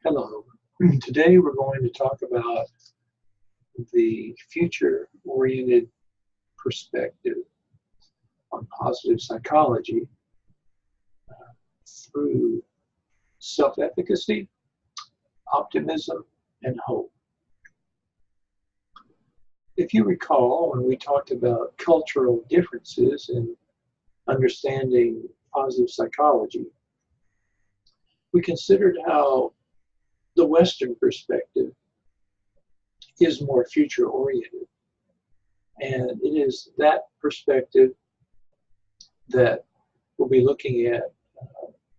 Hello. Today we're going to talk about the future-oriented perspective on positive psychology through self-efficacy, optimism, and hope. If you recall, when we talked about cultural differences in understanding positive psychology, we considered how the Western perspective is more future-oriented. And it is that perspective that we'll be looking at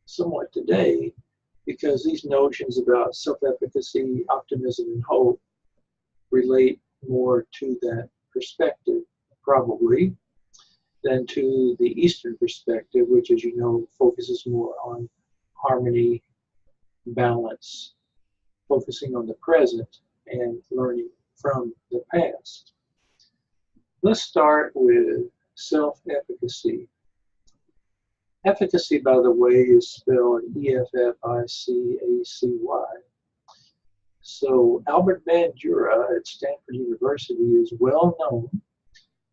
somewhat today, because these notions about self-efficacy, optimism, and hope relate more to that perspective, probably, than to the Eastern perspective, which, as you know, focuses more on harmony, balance, focusing on the present and learning from the past. Let's start with self-efficacy. Efficacy, by the way, is spelled E-F-F-I-C-A-C-Y. So Albert Bandura at Stanford University is well known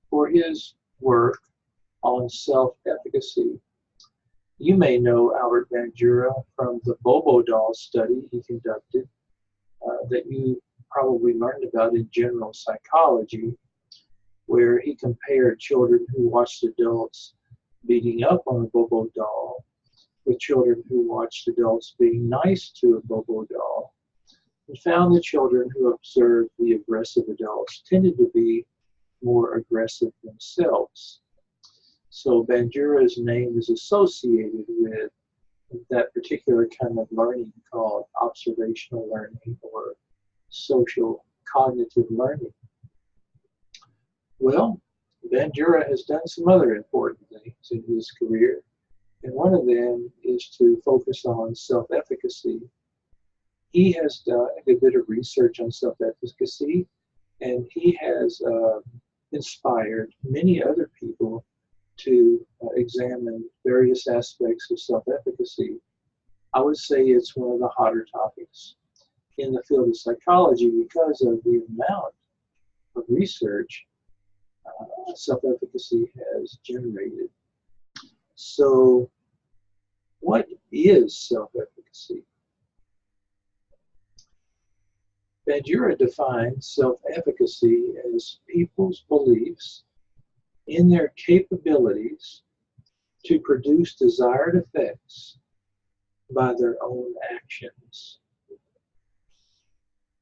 for his work on self-efficacy. You may know Albert Bandura from the Bobo doll study he conducted that you probably learned about in general psychology, where he compared children who watched adults beating up on a Bobo doll with children who watched adults being nice to a Bobo doll, and found the children who observed the aggressive adults tended to be more aggressive themselves. So Bandura's name is associated with that particular kind of learning called observational learning or social cognitive learning. Well, Bandura has done some other important things in his career, and one of them is to focus on self-efficacy. He has done a good bit of research on self-efficacy, and he has inspired many other people to examine various aspects of self-efficacy. I would say it's one of the hotter topics in the field of psychology because of the amount of research self-efficacy has generated. So, what is self-efficacy? Bandura defines self-efficacy as people's beliefs in their capabilities to produce desired effects by their own actions.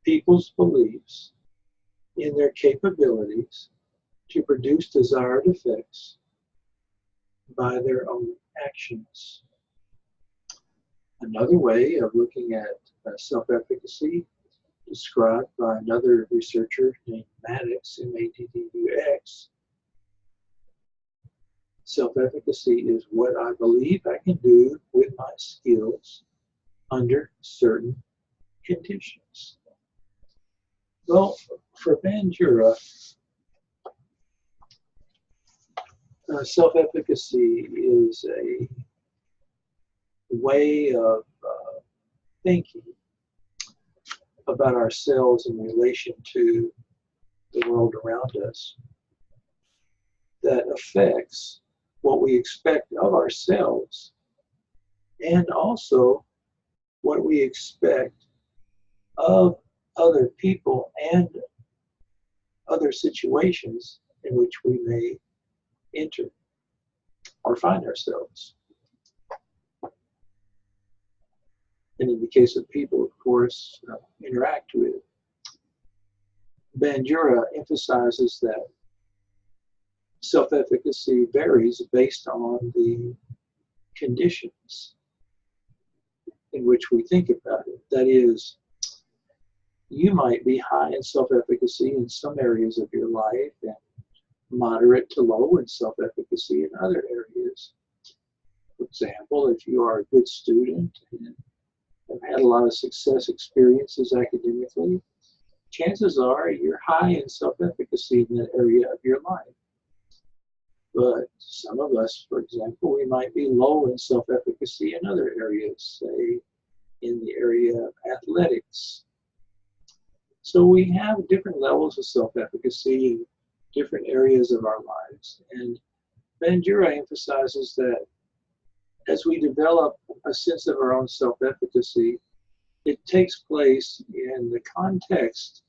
People's beliefs in their capabilities to produce desired effects by their own actions. Another way of looking at self-efficacy, described by another researcher named Maddox, M-A-D-D-U-X, self-efficacy is what I believe I can do with my skills under certain conditions. Well, for Bandura, self-efficacy is a way of thinking about ourselves in relation to the world around us that affects what we expect of ourselves and also what we expect of other people and other situations in which we may enter or find ourselves. And in the case of people, of course, interact with. Bandura emphasizes that self-efficacy varies based on the conditions in which we think about it. That is, you might be high in self-efficacy in some areas of your life and moderate to low in self-efficacy in other areas. For example, if you are a good student and have had a lot of success experiences academically, chances are you're high in self-efficacy in that area of your life. But some of us, for example, we might be low in self-efficacy in other areas, say in the area of athletics. So we have different levels of self-efficacy in different areas of our lives. And Bandura emphasizes that as we develop a sense of our own self-efficacy, it takes place in the context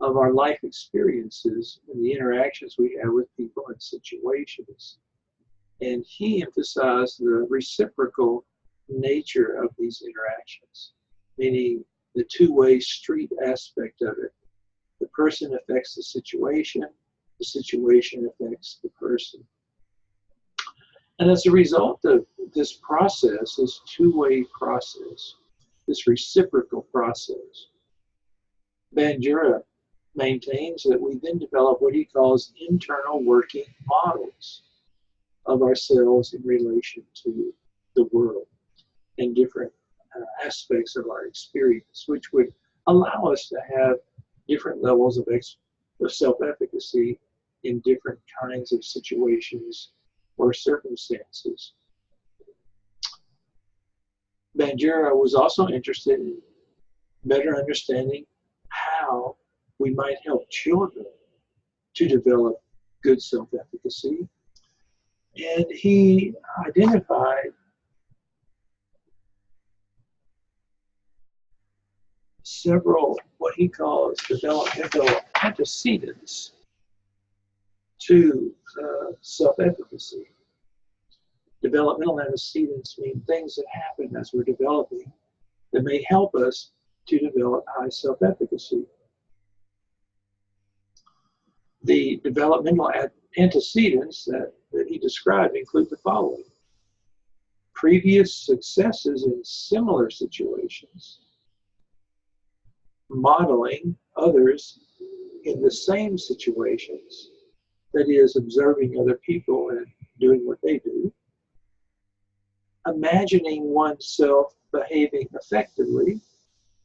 of our life experiences and the interactions we have with people and situations. And he emphasized the reciprocal nature of these interactions, meaning the two-way street aspect of it. The person affects the situation affects the person. And as a result of this process, this two-way process, this reciprocal process, Bandura maintains that we then develop what he calls internal working models of ourselves in relation to the world and different aspects of our experience, which would allow us to have different levels of self-efficacy in different kinds of situations or circumstances. Bandura was also interested in better understanding how we might help children to develop good self-efficacy. And he identified several what he calls developmental antecedents to self-efficacy. Developmental antecedents mean things that happen as we're developing that may help us to develop high self-efficacy. The developmental antecedents that he described include the following: previous successes in similar situations, modeling others in the same situations, that is, observing other people and doing what they do, imagining oneself behaving effectively,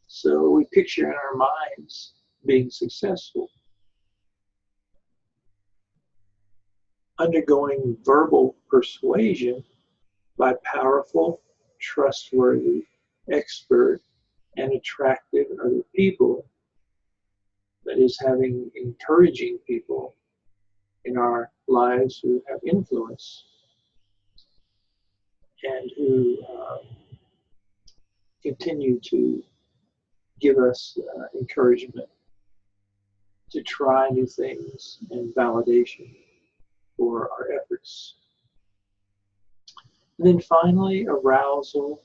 so we picture in our minds being successful, undergoing verbal persuasion by powerful, trustworthy, expert, and attractive other people, that is, having encouraging people in our lives who have influence and who continue to give us encouragement to try new things and validation for our efforts. And then finally, arousal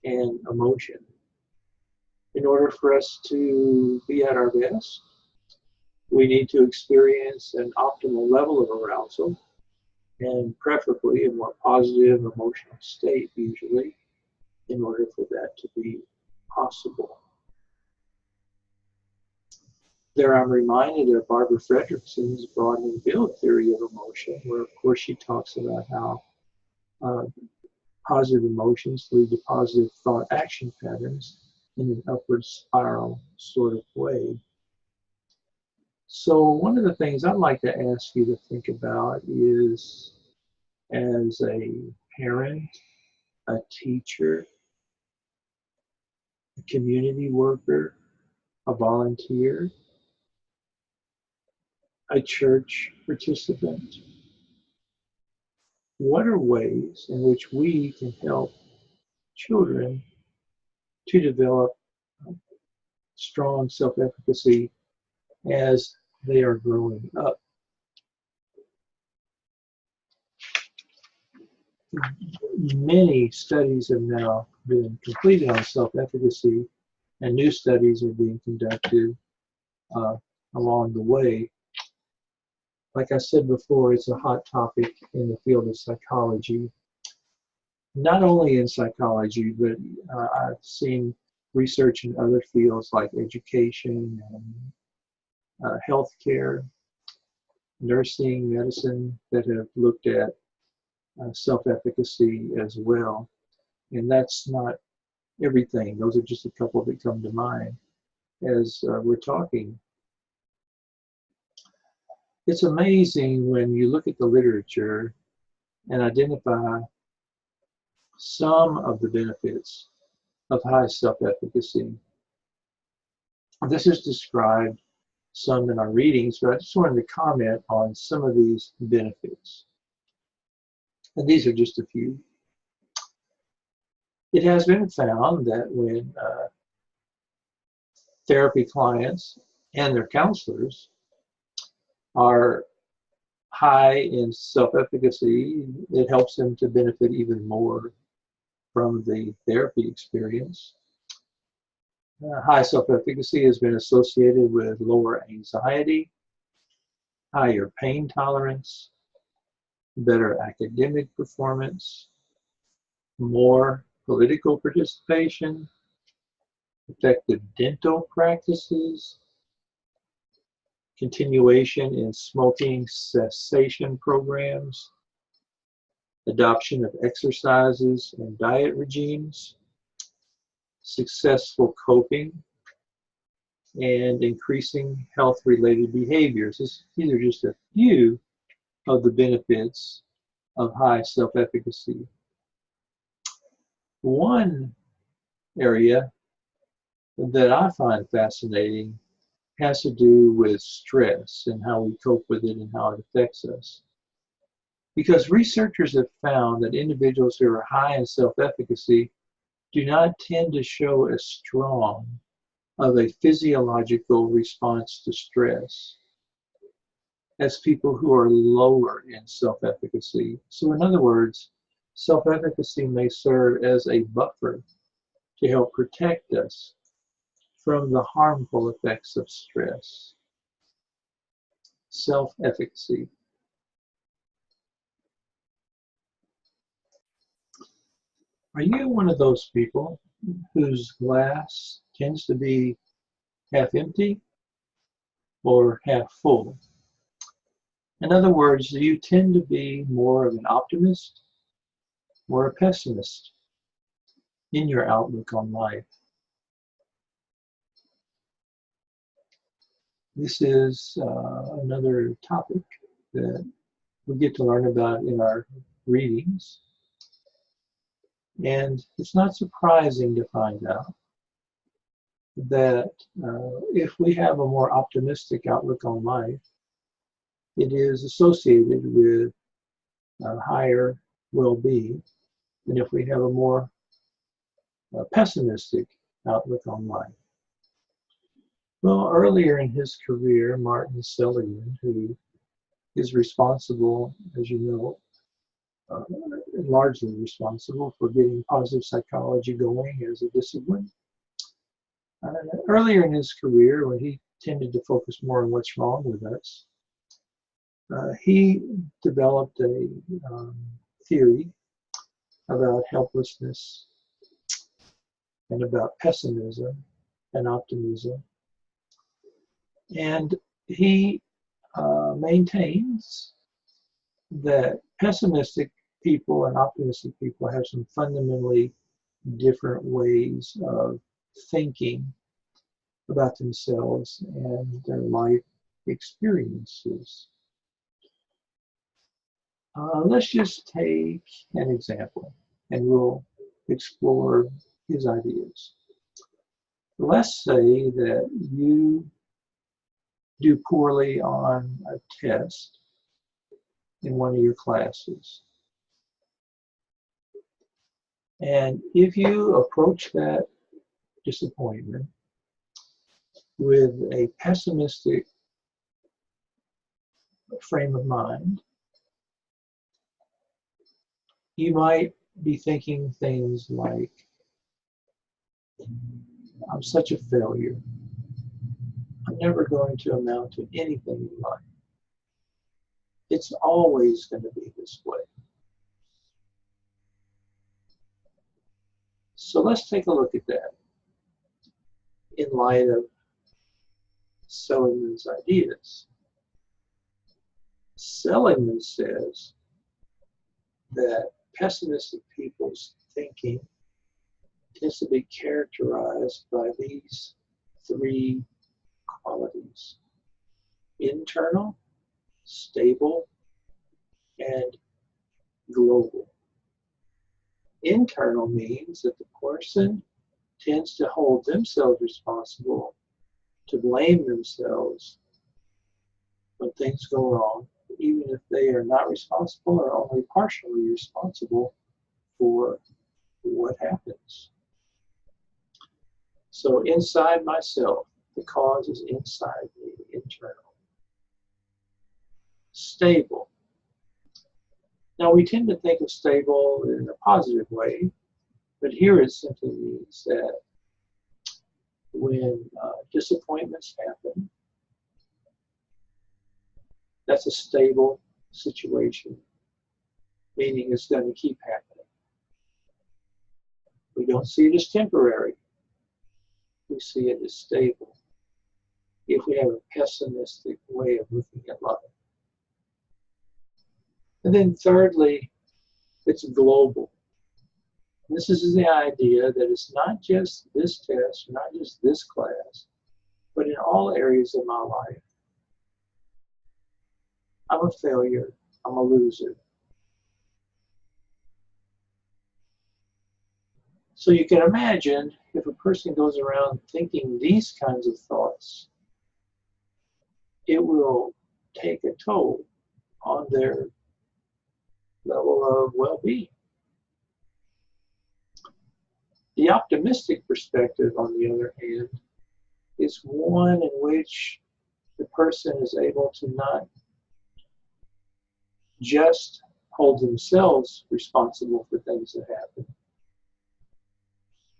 and emotion. In order for us to be at our best, we need to experience an optimal level of arousal, and preferably a more positive emotional state, usually, in order for that to be possible. There I'm reminded of Barbara Fredrickson's broaden and build theory of emotion, where of course she talks about how positive emotions lead to positive thought action patterns in an upward spiral sort of way. So one of the things I'd like to ask you to think about is, as a parent, a teacher, a community worker, a volunteer, a church participant, what are ways in which we can help children to develop strong self-efficacy as they are growing up? Many studies have now been completed on self-efficacy, and new studies are being conducted along the way. Like I said before, it's a hot topic in the field of psychology. Not only in psychology, but I've seen research in other fields like education and healthcare, nursing, medicine, that have looked at self-efficacy as well. And that's not everything. Those are just a couple that come to mind as we're talking. It's amazing when you look at the literature and identify some of the benefits of high self-efficacy. This is described some in our readings, but I just wanted to comment on some of these benefits. And these are just a few. It has been found that when therapy clients and their counselors are high in self-efficacy, it helps them to benefit even more from the therapy experience. High self-efficacy has been associated with lower anxiety, higher pain tolerance, better academic performance, more political participation, effective dental practices, continuation in smoking cessation programs, adoption of exercises and diet regimes, successful coping, and increasing health-related behaviors. These are just a few of the benefits of high self-efficacy. One area that I find fascinating has to do with stress and how we cope with it and how it affects us. Because researchers have found that individuals who are high in self-efficacy do not tend to show as strong of a physiological response to stress as people who are lower in self-efficacy. So in other words, self-efficacy may serve as a buffer to help protect us from the harmful effects of stress. Self-efficacy. Are you one of those people whose glass tends to be half empty or half full? In other words, do you tend to be more of an optimist or a pessimist in your outlook on life? This is another topic that we get to learn about in our readings. And it's not surprising to find out that if we have a more optimistic outlook on life, it is associated with higher well-being than if we have a more pessimistic outlook on life. Well, earlier in his career, Martin Seligman, who is responsible, as you know, largely responsible for getting positive psychology going as a discipline. Earlier in his career, when he tended to focus more on what's wrong with us, he developed a theory about helplessness and about pessimism and optimism. And he maintains that pessimistic people and optimistic people have some fundamentally different ways of thinking about themselves and their life experiences. Let's just take an example and we'll explore his ideas. Let's say that you do poorly on a test in one of your classes. And if you approach that disappointment with a pessimistic frame of mind, you might be thinking things like, I'm such a failure. I'm never going to amount to anything in life. It's always going to be this way. So let's take a look at that in light of Seligman's ideas. Seligman says that pessimistic people's thinking tends to be characterized by these three qualities: internal, stable, and global. Internal means that the person tends to hold themselves responsible to blame themselves when things go wrong, even if they are not responsible or only partially responsible for what happens. So inside myself, the cause is inside me, internal. Stable. Now we tend to think of stable in a positive way, but here it simply means that when disappointments happen, that's a stable situation, meaning it's going to keep happening. We don't see it as temporary. We see it as stable if we have a pessimistic way of looking at life. And then thirdly, it's global. This is the idea that it's not just this test, not just this class, but in all areas of my life. I'm a failure. I'm a loser. So you can imagine if a person goes around thinking these kinds of thoughts, it will take a toll on their level of well-being. The optimistic perspective, on the other hand, is one in which the person is able to not just hold themselves responsible for things that happen,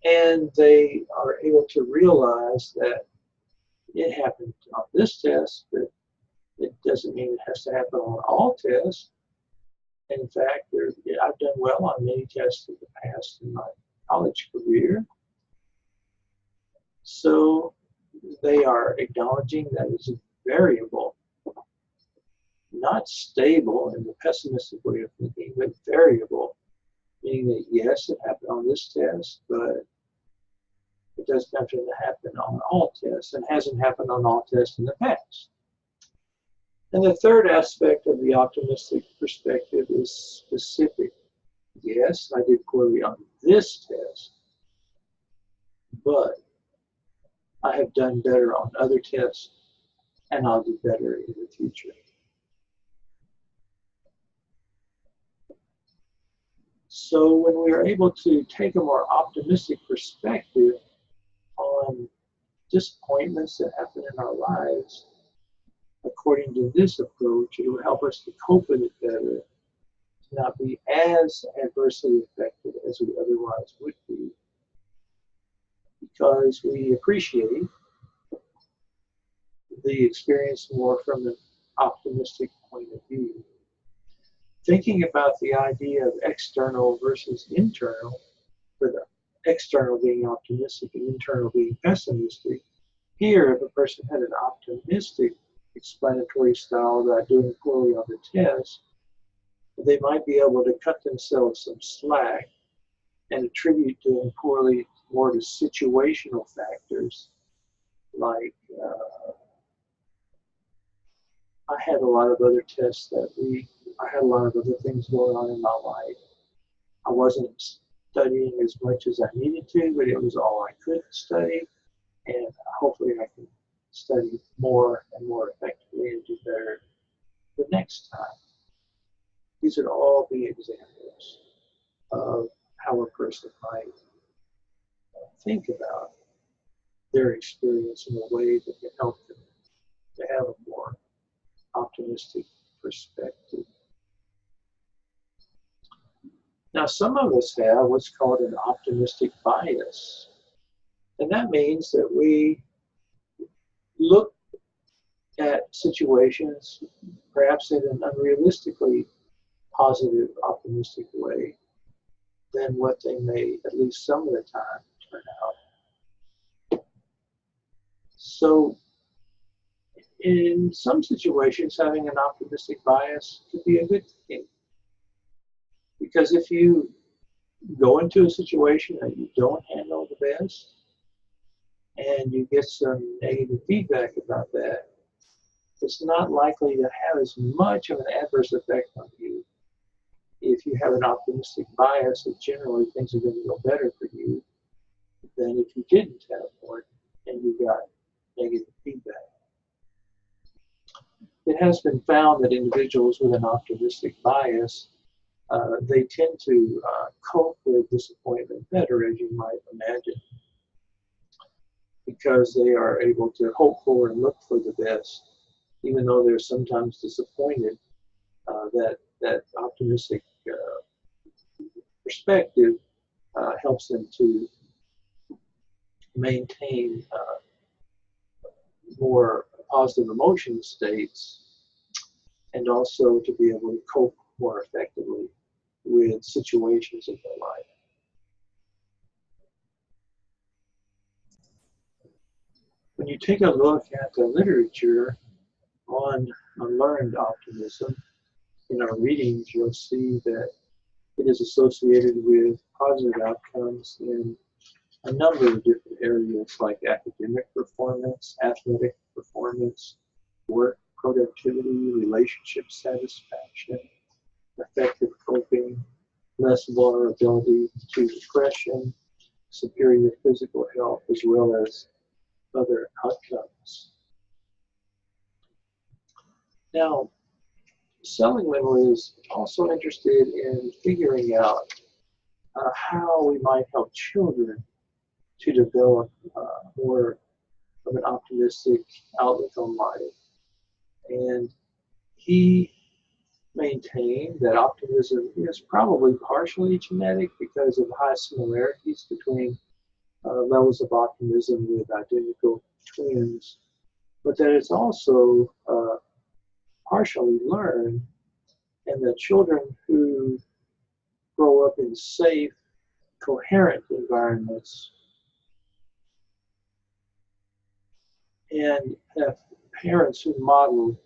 and they are able to realize that it happened on this test, but it doesn't mean it has to happen on all tests. In fact, I've done well on many tests in the past in my college career. So they are acknowledging that it's a variable, not stable in the pessimistic way of thinking, but variable, meaning that yes, it happened on this test, but it doesn't have to happen on all tests and hasn't happened on all tests in the past. And the third aspect of the optimistic perspective is specific. Yes, I did poorly on this test, but I have done better on other tests, and I'll do better in the future. So when we are able to take a more optimistic perspective on disappointments that happen in our lives, according to this approach, it will help us to cope with it better, to not be as adversely affected as we otherwise would be, because we appreciate the experience more from an optimistic point of view. Thinking about the idea of external versus internal, with external being optimistic and internal being pessimistic, here if a person had an optimistic explanatory style about doing poorly on the test, they might be able to cut themselves some slack and attribute doing poorly more to situational factors like I had a lot of other tests that week. I had a lot of other things going on in my life. I wasn't studying as much as I needed to, but it was all I could study. And hopefully I can study more and more effectively and do better the next time. These would all be examples of how a person might think about their experience in a way that can help them to have a more optimistic perspective. Now, some of us have what's called an optimistic bias. And that means that we look at situations perhaps in an unrealistically positive, optimistic way than what they may, at least some of the time, turn out. So in some situations, having an optimistic bias could be a good thing. Because if you go into a situation that you don't handle the best, and you get some negative feedback about that, it's not likely to have as much of an adverse effect on you if you have an optimistic bias that generally things are going to go better for you than if you didn't have one and you got negative has been found that individuals with an optimistic bias, they tend to cope with disappointment better, as you might imagine, because they are able to hope for and look for the best, even though they're sometimes disappointed. That optimistic perspective helps them to maintain more positive emotion states, and also to be able to cope more effectively with situations in their life. When you take a look at the literature on learned optimism in our readings, you'll see that it is associated with positive outcomes in a number of different areas like academic performance, athletic performance, work productivity, relationship satisfaction, effective coping, less vulnerability to depression, superior physical health, as well as other outcomes. Now, Seligman was also interested in figuring out how we might help children to develop more of an optimistic outlook on life. And he maintained that optimism is probably partially genetic because of high similarities between levels of optimism with identical twins, but that it's also partially learned, and that children who grow up in safe, coherent environments and have parents who model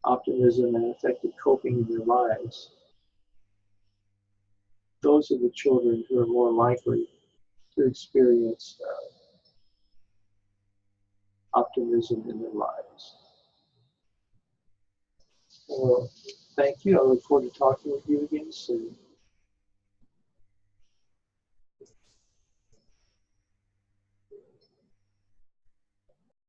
optimism and effective coping in their lives, those are the children who are more likely to experience optimism in their lives. Well, thank you. I look forward to talking with you again soon.